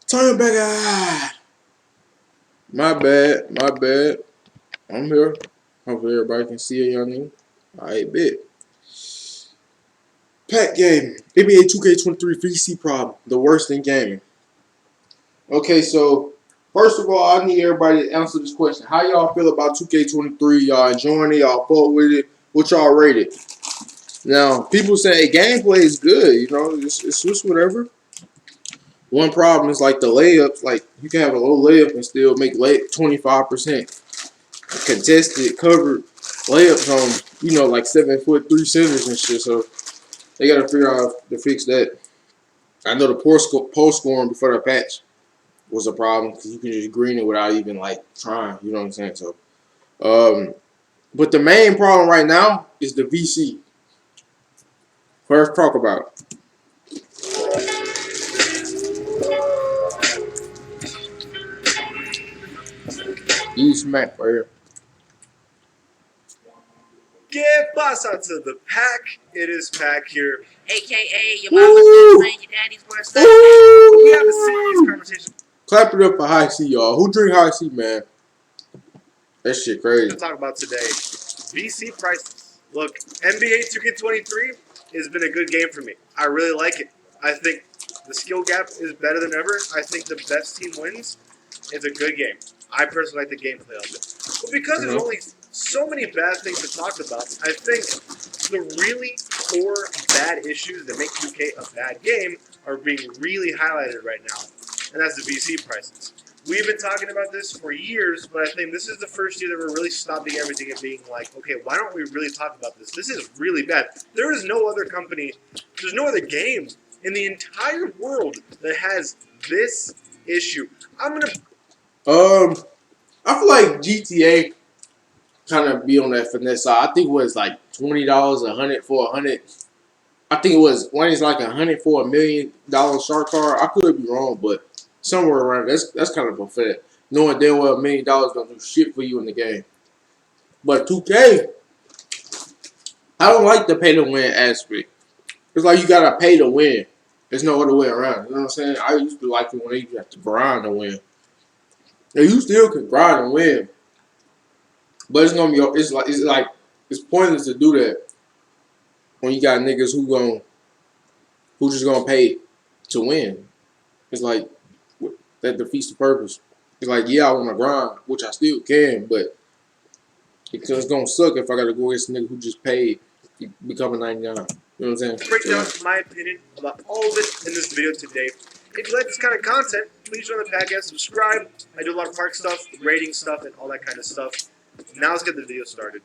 Turn back. Ah. My bad. My bad. I'm here. Hopefully everybody can see it, young nigga. Alright, bet. Pack game. NBA 2K23 VC problem. The worst in gaming. Okay, so first of all, I need everybody to answer this question. How y'all feel about 2K23? Y'all enjoying it? Y'all fuck with it? What y'all rate it? Now, people say gameplay is good. You know, it's just whatever. One problem is like the layups. Like you can have a low layup and still make 25% contested, covered layups on like 7'3" centers and shit. So they gotta figure out how to fix that. I know the post scoring before the patch was a problem because you can just green it without even like trying. You know what I'm saying? So, but the main problem right now is the VC. First, talk about it. Use smack right here. Get boss out to the pack. It is Pack here, AKA your mama's best friend, your daddy's worst nightmare. We have a serious conversation. Clap it up for High C, y'all. Who drink High C, man? That shit crazy. To talk about today, VC prices. Look, NBA 2K23 has been a good game for me. I really like it. I think the skill gap is better than ever. I think the best team wins. It's a good game. I personally like the gameplay of it. But because there's only so many bad things to talk about, I think the really core bad issues that make 2K a bad game are being really highlighted right now, and that's the VC prices. We've been talking about this for years, but I think this is the first year that we're really stopping everything and being like, okay, why don't we really talk about this? This is really bad. There is no other company, there's no other game in the entire world that has this issue. I feel like GTA kind of be on that finesse side. I think it was like $20, $100 for 100. I think it was one is like $100 for $1 million shark card. I could be wrong, but somewhere around that's kind of pathetic. Knowing damn well $1 million don't do shit for you in the game. But 2K, I don't like the pay to win aspect. It's like you gotta pay to win. There's no other way around. You know what I'm saying? I used to like it when they used to have to grind to win. Now, you still can grind and win, but it's gonna be it's pointless to do that when you got niggas who just gonna pay to win. It's like that defeats the purpose. It's like, yeah, I want to grind, which I still can, but it's gonna suck if I gotta go against a nigga who just paid become a 99. You know what I'm saying? Break down my opinion about all of it in this video today. If you like this kind of content, please join the podcast, subscribe. I do a lot of park stuff, rating stuff, and all that kind of stuff. Now let's get the video started.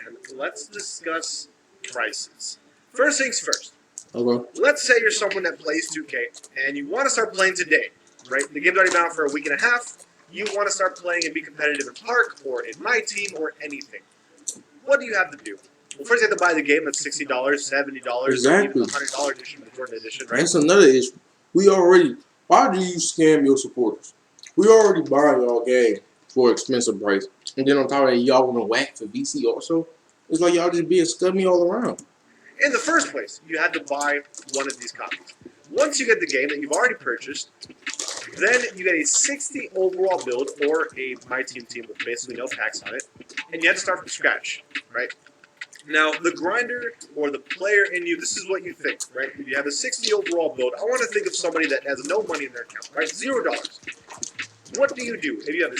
And let's discuss prices. First things first. Okay. Let's say you're someone that plays 2K and you want to start playing today, right? The game's already been out for a week and a half. You want to start playing and be competitive in Park or in My Team or anything. What do you have to do? Well, first you have to buy the game that's $60, $70, Exactly. or even the $100 edition, the Jordan edition, right? That's another issue. Why do you scam your supporters? We already buy y'all game for expensive price. And then on top of that, y'all want to whack for VC also? It's like y'all just being scummy all around. In the first place, you had to buy one of these copies. Once you get the game that you've already purchased, then you get a 60 overall build or a My Team team with basically no packs on it, and you have to start from scratch, right? Now, the grinder or the player in you, this is what you think, right? If you have a 60 overall build, I want to think of somebody that has no money in their account, right? $0. What do you do if you have a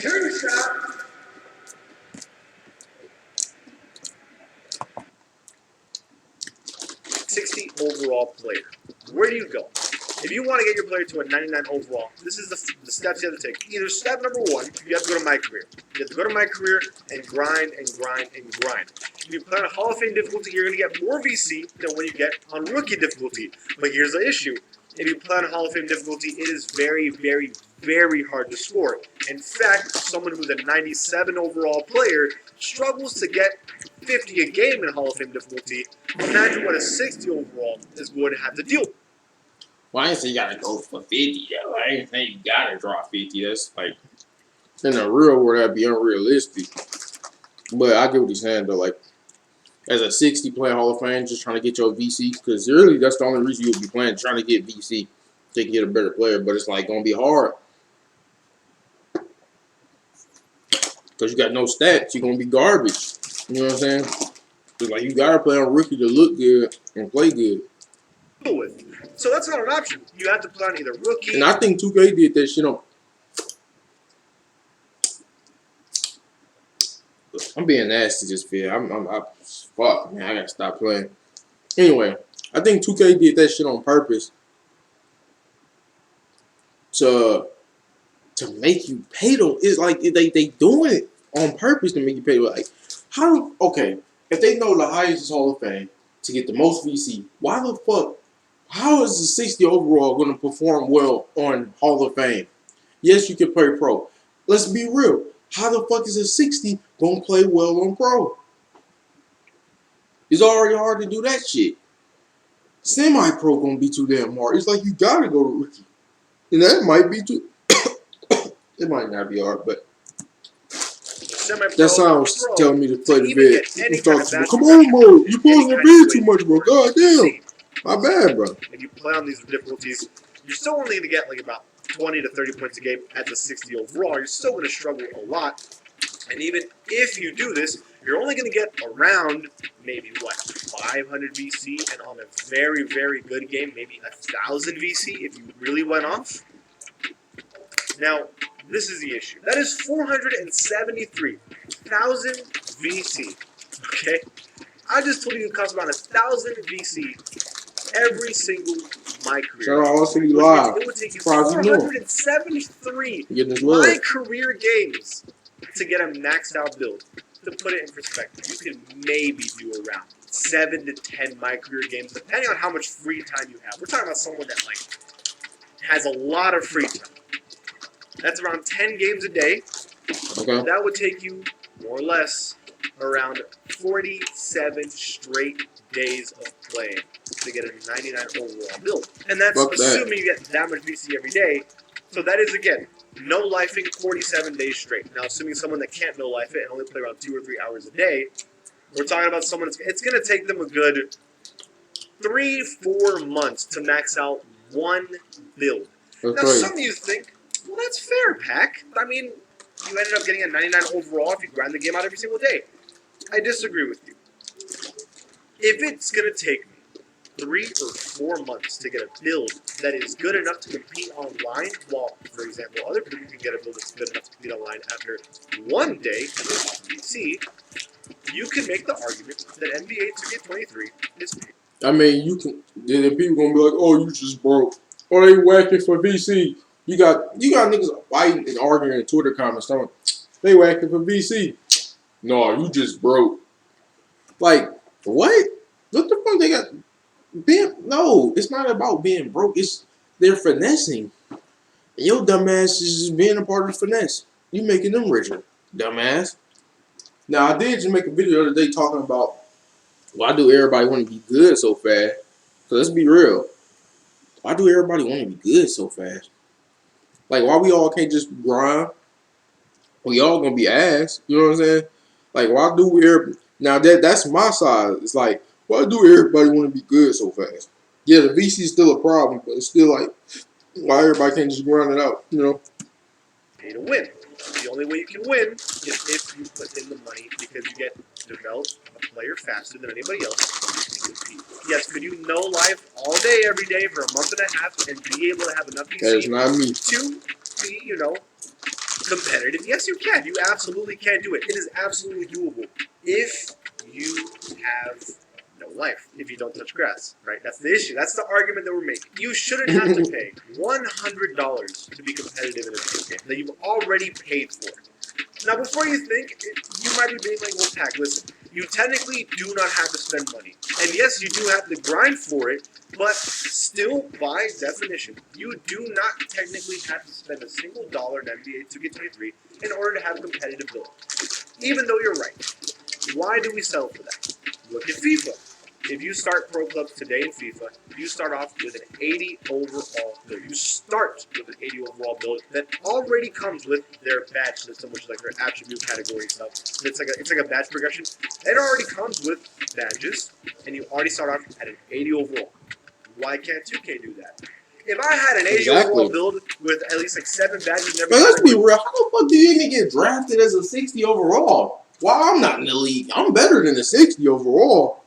two shot? $60 overall player. Where do you go? If you want to get your player to a 99 overall, this is the steps you have to take. Either step number one, you have to go to My Career. You have to go to My Career and grind and grind and grind. If you play on Hall of Fame difficulty, you're going to get more VC than when you get on Rookie difficulty. But here's the issue. If you play on Hall of Fame difficulty, it is very, very, very hard to score. In fact, someone who's a 97 overall player struggles to get 50 a game in Hall of Fame difficulty. Imagine what a 60 overall is going to have to deal with. Well, I didn't say you gotta go for 50, though. I didn't say you gotta draw 50. That's like, in the real world, that'd be unrealistic. But I get what he's saying, though. Like, as a 60 playing Hall of Fame, just trying to get your VC, because really that's the only reason you'll be playing, trying to get VC to get a better player. But it's like gonna be hard because you got no stats. You're gonna be garbage. You know what I'm saying? It's like you gotta play on rookie to look good and play good. With. So that's not an option. You have to play on either rookie. And I think 2K did that shit on. I'm being nasty this feel. Fuck, man. I gotta stop playing. Anyway, I think 2K did that shit on purpose to make you pay them. It's like they doing it on purpose to make you pay. Like, how? Okay, if they know the highest is Hall of Fame to get the most VC, why the fuck? How is the 60 overall going to perform well on Hall of Fame? Yes, you can play pro. Let's be real. How the fuck is a 60 going to play well on pro? It's already hard to do that shit. Semi-pro going to be too damn hard. It's like you got to go to rookie. And that might be too... It might not be hard, but... That sounds telling me to play the vid. Come on, bro. You're posing the vid too much, bro. God damn. My bad, bro. If you play on these difficulties, you're still only going to get like about 20 to 30 points a game at the 60 overall. You're still going to struggle a lot. And even if you do this, you're only going to get around maybe, what, 500 VC, and on a very, very good game, maybe 1,000 VC if you really went off. Now, this is the issue. That is 473,000 VC, okay? I just told you it costs about 1,000 VC every single my career. Shout out also you live. It would take you 473 my career games to get a maxed out build. To put it in perspective, you can maybe do around 7 to 10 my career games, depending on how much free time you have. We're talking about someone that like has a lot of free time. That's around 10 games a day. Okay. That would take you more or less around 47 straight days of playing to get a 99 overall build. And that's assuming you get that much VC every day. So that is, again, no lifing 47 days straight. Now, assuming someone that can't no life it and only play around 2 or 3 hours a day, we're talking about someone that's, it's going to take them a good 3-4 months to max out one build. Now, some of you think, well, that's fair, Pack. I mean, you ended up getting a 99 overall if you grind the game out every single day. I disagree with you. If it's going to take me 3 or 4 months to get a build that is good enough to compete online, while, for example, other people can get a build that's good enough to compete online after 1 day in VC, you can make the argument that NBA 2K23 is paid. I mean, you can. Then people gonna be like, "Oh, you just broke," or they whacking for VC. You got niggas fighting and arguing in Twitter comments. They whacking for VC. No, you just broke. Like what? What the fuck they got? No, it's not about being broke. It's they're finessing. And your dumbass is just being a part of the finesse. You making them richer, dumbass. Now I did just make a video the other day talking about why do everybody want to be good so fast? So let's be real. Why do everybody want to be good so fast? Like why we all can't just grind? We all gonna be ass. You know what I'm saying? Like why do we? Now that's my side. It's like why do everybody want to be good so fast? Yeah, the VC is still a problem, but it's still like why everybody can't just grind it out? You know? Pay to win. The only way you can win is if you put in the money because you get to develop a player faster than anybody else and compete. Yes, could you know life all day, every day for a month and a half and be able to have enough VC that is not me. to be, you know, competitive? Yes, you can. You absolutely can do it. It is absolutely doable if you have no life, if you don't touch grass, right? That's the issue. That's the argument that we're making. You shouldn't have to pay $100 to be competitive in a video game that you've already paid for. Now, before you think, you might be being like, well, Pack, listen, you technically do not have to spend money. And yes, you do have to grind for it, but still, by definition, you do not technically have to spend a single dollar in NBA 2K23 in order to have a competitive build. Even though you're right. Why do we settle for that? Look at FIFA. If you start pro clubs today in FIFA, you start off with an 80 overall build. You start with an 80 overall build that already comes with their badge system, which is like their attribute category stuff. It's like a badge progression. It already comes with badges, and you already start off at an 80 overall. Why can't 2K do that? If I had an 80 overall build with at least like 7 badges, but let's be real. How the fuck do you even get drafted as a 60 overall? Why I'm not in the league? I'm better than a 60 overall.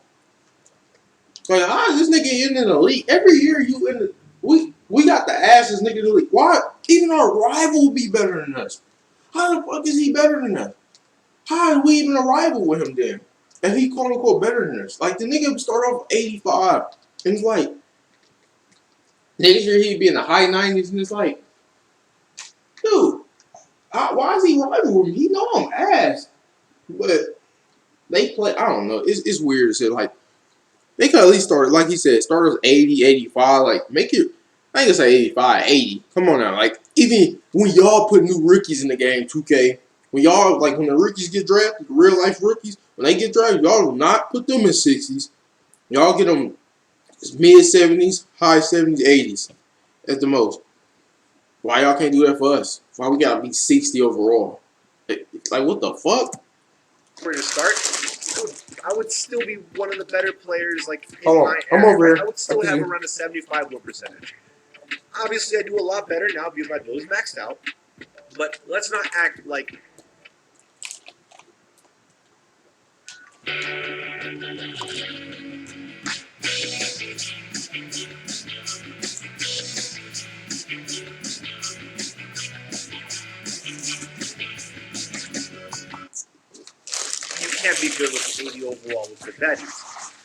Like, how is this nigga in the league? Every year you in the we got the asses nigga in the league. Why? Even our rival be better than us. How the fuck is he better than us? How are we even a rival with him then? And he quote unquote better than us. Like the nigga start off 85. And it's like next year he'd be in the high 90s and it's like, dude, why is he rival with me? He know I'm ass. But they play, I don't know. It's weird to say like they could at least start, like he said, start us 80, 85. Like, make it, I ain't gonna say 85, 80. Come on now. Like, even when y'all put new rookies in the game, 2K, when y'all, like, when the rookies get drafted, the real life rookies, when they get drafted, y'all do not put them in 60s. Y'all get them mid 70s, high 70s, 80s at the most. Why y'all can't do that for us? Why we gotta be 60 overall? Like, what the fuck? Where to start? I would still be one of the better players, like, in my area. over here. I would still have around a 75 win percentage. Obviously, I do a lot better now because my build is maxed out. But let's not act like... can't be good with 80 overall with good badges.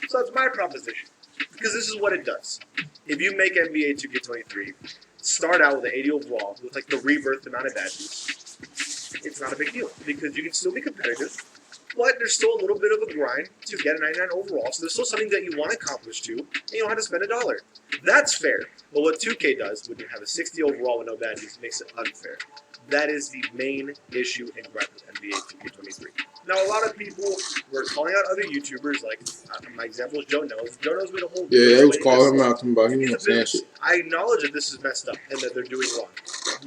So that's my proposition. Because this is what it does. If you make NBA 2K23, start out with an 80 overall with like the rebirth amount of badges, it's not a big deal. Because you can still be competitive, but there's still a little bit of a grind to get a 99 overall. So there's still something that you want to accomplish too, and you don't have to spend $1. That's fair. But what 2K does, when you have a 60 overall with no badges, makes it unfair. That is the main issue and gripe with NBA 2K23. Now, a lot of people were calling out other YouTubers, like my example is Joe Knows. Joe Knows made a whole yeah, they was calling him out about he wasn't saying shit. I acknowledge that this is messed up and that they're doing wrong.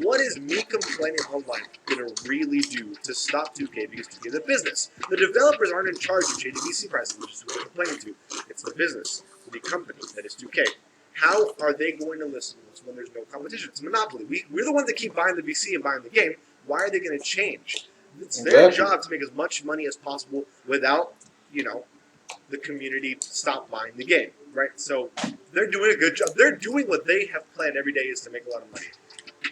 What is me complaining online going to really do to stop 2K? Because 2K is a business. The developers aren't in charge of changing VC prices, which is what they're complaining to. It's the business, the company that is 2K. How are they going to listen to us when there's no competition? It's a monopoly. We're the ones that keep buying the VC and buying the game. Why are they going to change? It's their job to make as much money as possible without, the community stop buying the game, right? So they're doing a good job. They're doing what they have planned every day is to make a lot of money.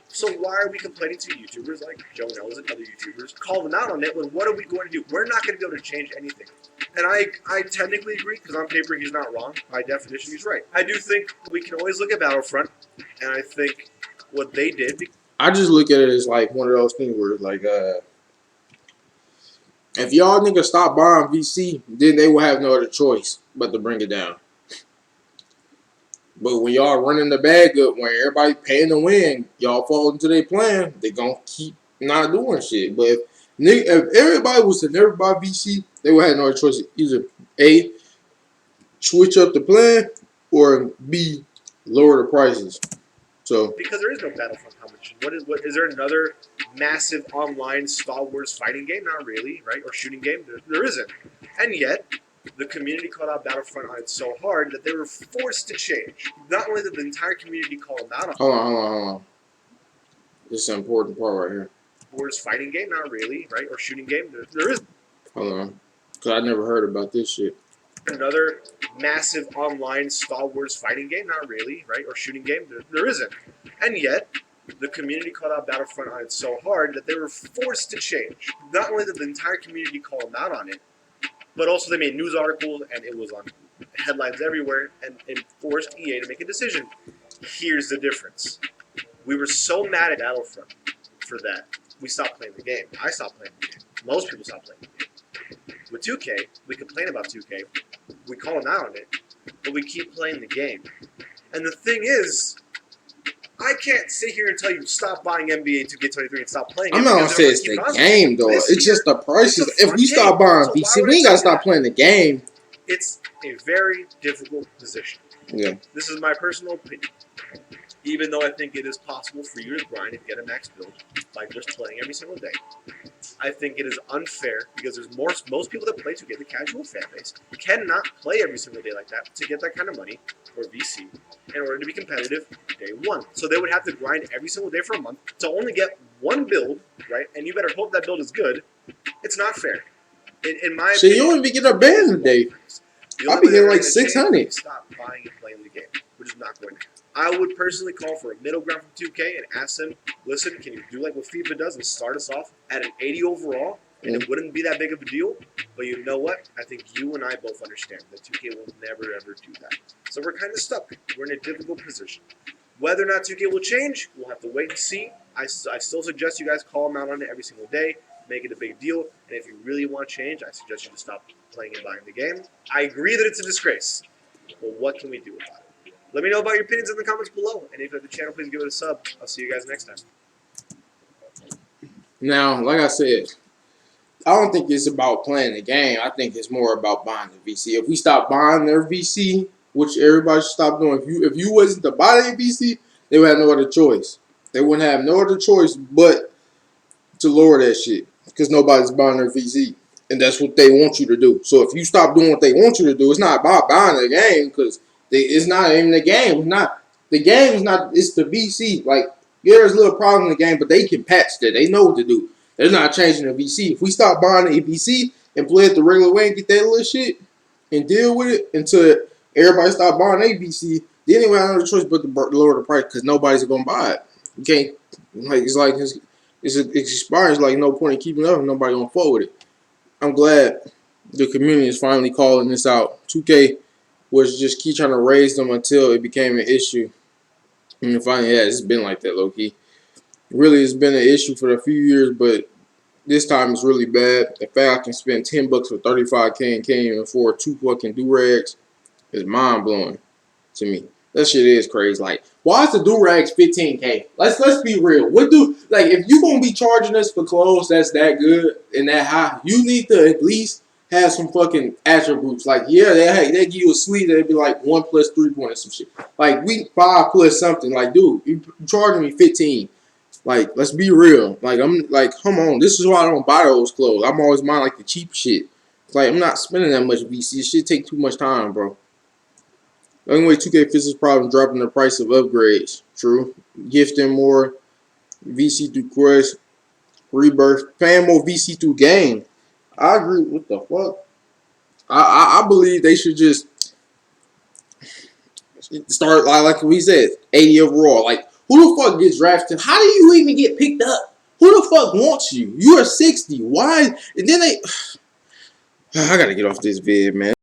So why are we complaining to YouTubers like Joe Knows and other YouTubers, call them out on it when what are we going to do? We're not going to be able to change anything. And I technically agree, because on paper he's not wrong. By definition, he's right. I do think we can always look at Battlefront, and I think what they did... I just look at it as like one of those things where it's like, if y'all niggas stop buying VC, then they will have no other choice but to bring it down. But when y'all running the bag up, when everybody paying to win, y'all fall into their plan, they gonna keep not doing shit. But if everybody was to never buy VC, they would have no other choice. Either A, switch up the plan, or B, lower the prices. So because there is no Battlefront competition. What is there another massive online Star Wars fighting game? Not really, right? Or shooting game? There isn't. And yet, the community called out Battlefront on it so hard that they were forced to change. Not only did the entire community call them out on hold on. This is an important part right here. Wars fighting game? Not really, right? Or shooting game? There isn't. Hold on. Because I never heard about this shit. Another massive online Star Wars fighting game? Not really, right? Or shooting game? There isn't. And yet, the community called out Battlefront on it so hard that they were forced to change. Not only did the entire community call them out on it, but also they made news articles and it was on headlines everywhere and it forced EA to make a decision. Here's the difference. We were so mad at Battlefront for that, we stopped playing the game. I stopped playing the game. Most people stopped playing the game. With 2K, we complain about 2K. We call them out on it, but we keep playing the game. And the thing is, I can't sit here and tell you stop buying NBA 2K23 and stop playing it. I'm not gonna say it's the game though. It's just the prices. If we stop buying VC, we ain't gotta stop playing the game. It's a very difficult position. Yeah. This is my personal opinion. Even though I think it is possible for you to grind and get a max build by just playing every single day, I think it is unfair because there's most people that play to get the casual fan base cannot play every single day like that to get that kind of money or VC in order to be competitive day one. So they would have to grind every single day for a month to only get one build, right? And you better hope that build is good. It's not fair. In my Shit, opinion, you don't even get a band today. I'll be getting like 600. Stop buying and playing the game, which is not going to happen. I would personally call for a middle ground from 2K and ask them, listen, can you do like what FIFA does and start us off at an 80 overall? And it wouldn't be that big of a deal. But you know what? I think you and I both understand that 2K will never, ever do that. So we're kind of stuck. We're in a difficult position. Whether or not 2K will change, we'll have to wait and see. I still suggest you guys call them out on it every single day. Make it a big deal. And if you really want to change, I suggest you just stop playing and buying the game. I agree that it's a disgrace. But what can we do about it? Let me know about your opinions in the comments below. And if you like the channel, please give it a sub. I'll see you guys next time. Now, like I said, I don't think it's about playing the game. I think it's more about buying the VC. If we stop buying their VC, which everybody should stop doing, if you wasn't to buy their VC, they would have no other choice. They wouldn't have no other choice but to lower that shit because nobody's buying their VC. And that's what they want you to do. So if you stop doing what they want you to do, it's not about buying the game because it's not even the game. It's not the game. Is not. It's the VC. Like yeah, there's a little problem in the game, but they can patch that. They know what to do. They're not changing the VC. If we stop buying the VC and play it the regular way and get that little shit and deal with it until everybody stop buying their VC, then they won't have no choice but to lower the price because nobody's gonna buy it. You can't like it expires. Like no point in keeping it up. And nobody gonna fuck with it. I'm glad the community is finally calling this out. 2K was just keep trying to raise them until it became an issue. And finally, yeah, it's been like that, low-key. Really, it's been an issue for a few years, but this time it's really bad. The fact I can spend $10 for 35K and can't even afford 2 fucking do-rags is mind-blowing to me. That shit is crazy. Like, why is the do-rags 15K? Let's be real. What if you gonna be charging us for clothes that's that good and that high, you need to at least have some fucking attributes. Like, yeah, they give you a sleeve that'd be like 1 plus 3 point or some shit. Like, we 5 plus something. Like, dude, you charging me 15. Like, let's be real. Like, I'm like, come on. This is why I don't buy those clothes. I'm always buying like the cheap shit. Like, I'm not spending that much VC. This shit take too much time, bro. The only way 2K fixes this problem is dropping the price of upgrades. True. Gifting more VC through quest, rebirth, paying more VC through game. I agree. What the fuck? I believe they should just start like we said, 80 overall. Like, who the fuck gets drafted? How do you even get picked up? Who the fuck wants you? You are 60. Why? And then they. I gotta get off this vid, man.